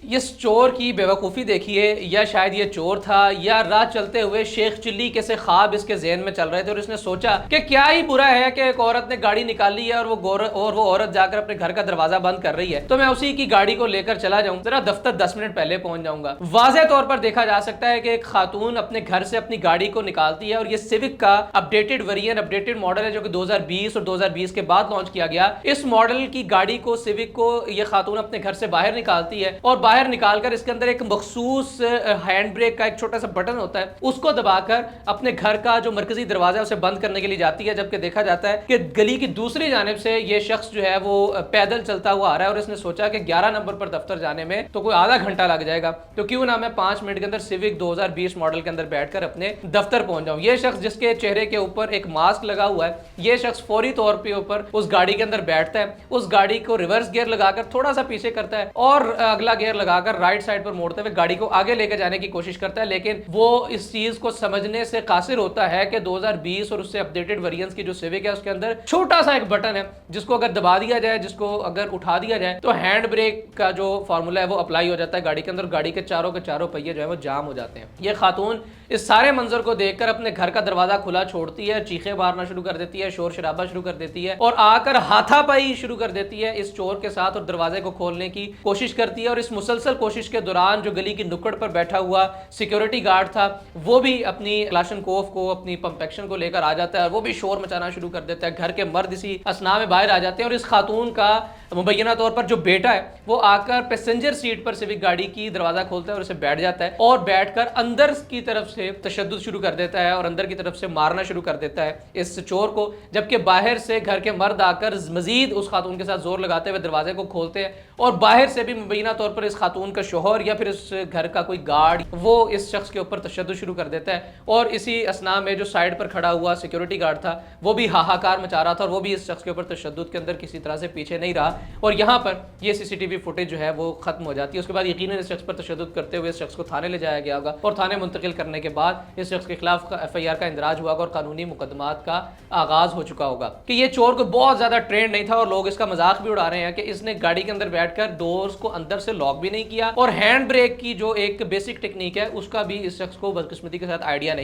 इस चोर की बेवकूफ़ी देखिए, या शायद ये चोर था या राह चलते हुए शेख चिल्ली के से ख्वाब इसके जहन में चल रहे थे और इसने सोचा कि क्या ही बुरा है कि एक औरत ने गाड़ी निकाली है और वो औरत जाकर अपने घर का दरवाजा बंद कर रही है, तो मैं उसी की गाड़ी को लेकर चला जाऊं, जरा दफ्तर 10 मिनट पहले पहुंच जाऊंगा। वाज़ेह तौर पर देखा जा सकता है कि एक खातून अपने घर से अपनी गाड़ी को निकालती है और ये सिविक का अपडेटेड वेरिएंट, अपडेटेड मॉडल है जो कि 2020 और 2020 के बाद लॉन्च किया गया। इस मॉडल की गाड़ी को, सिविक को, ये खातून अपने घर से बाहर निकालती है और बाहर निकालकर इसके अंदर एक मखसूस हैंड ब्रेक का एक छोटा सा बटन होता है, उसको दबाकर अपने घर का जो मरकजी दरवाजा है उसे बंद करने के लिए जाती है। जबकि देखा जाता है कि गली की दूसरी जानिब से ये शख्स जो है वो पैदल चलता हुआ आ रहा है और इसने सोचा कि 11 नंबर पर दफ्तर जाने में तो कोई आधा घंटा लग जाएगा, तो क्यों ना मैं 5 मिनट के अंदर सिविक 2020 मॉडल के अंदर बैठकर अपने दफ्तर पहुंच जाऊं। ये शख्स जिसके चेहरे के ऊपर एक मास्क लगा हुआ है, ये शख्स फौरी तौर पे ऊपर उस गाड़ी के अंदर बैठता है, उस गाड़ी को रिवर्स गियर लगाकर थोड़ा सा पीछे करता है और अगला गियर लगाकर राइट साइड पर मोड़ते हुए गाड़ी को आगे लेकर जाने की कोशिश करता है। लेकिन वो इस चीज को समझने से कासिर होता है कि 2020 और उससे अपडेटेड वेरिएंट्स की जो सिविक है उसके अंदर छोटा सा एक बटन है जिसको अगर दबा दिया जाए, जिसको अगर उठा दिया जाए तो हैंड ब्रेक का जो फार्मूला है वो अप्लाई हो जाता है गाड़ी के अंदर। गाड़ी के चारों पहिए जो है वो जाम हो जाते हैं। ये खातून इस सारे मंजर को देखकर अपने घर का दरवाजा खुला छोड़ती है, चीखे मारना शुरू कर देती है, शोर शराबा शुरू कर देती है और आकर हाथापाई शुरू कर देती है इस चोर के साथ और दरवाजे को खोलने की कोशिश करती है। और इस मुसलसल कोशिश के दौरान जो गली की नुक्कड़ पर बैठा हुआ सिक्योरिटी गार्ड था वो भी अपनी क्लाशनकोफ को, अपनी पंप एक्शन को लेकर आ जाता है और वो भी शोर मचाना शुरू कर देता है। घर के मर्द इसी असना में बाहर आ जाते हैं और इस खातून का मुबैना तौर पर जो बेटा है वो आकर पैसेंजर सीट पर सिविक गाड़ी की दरवाजा खोलता है और उसे बैठ जाता है और बैठकर अंदर की तरफ से तशद्दुद शुरू कर देता है और अंदर की तरफ से मारना शुरू कर देता है इस चोर को। जबकि बाहर से घर के मर्द आकर मजीद उस खातून के साथ जोर लगाते हुए दरवाजे को खोलते हैं और बाहर से भी मुबैना तौर पर इस खातून का शोहर या फिर इस घर का कोई गार्ड वो इस शख्स के ऊपर तशद्दुद शुरू कर देता है। और इसी असना में जो साइड पर खड़ा हुआ सिक्योरिटी गार्ड था वो भी हाहाकार मचा रहा था और वो भी इस शख्स के ऊपर तशद्दुद के अंदर किसी तरह से पीछे नहीं रहा। और यहाँ पर ये सीसीटीवी फुटेज जो है वो खत्म हो जाती है। उसके बाद यकीनन इस शख्स पर तशद्दुद करते हुए इस शख्स को थाने ले जाया गया होगा और थाने मुंतकिल करने के बाद इस शख्स के खिलाफ FIR का इंदराज हुआ और कानूनी मुकदमात का आगाज हो चुका होगा। कि ये चोर को बहुत ज्यादा ट्रेंड नहीं था और लोग इसका मजाक भी उड़ा रहे हैं कि इसने गाड़ी के अंदर बैठकर डोर्स को अंदर से लॉक भी नहीं किया और हैंड ब्रेक की जो एक बेसिक टेक्निक है उसका भी इस शख्स को बदकिस्मती के साथ आइडिया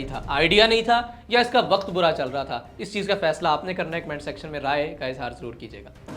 नहीं था या इसका वक्त बुरा चल रहा था। इस चीज का फैसला आपने करना है। कमेंट सेक्शन में राय का इजहार जरूर कीजिएगा।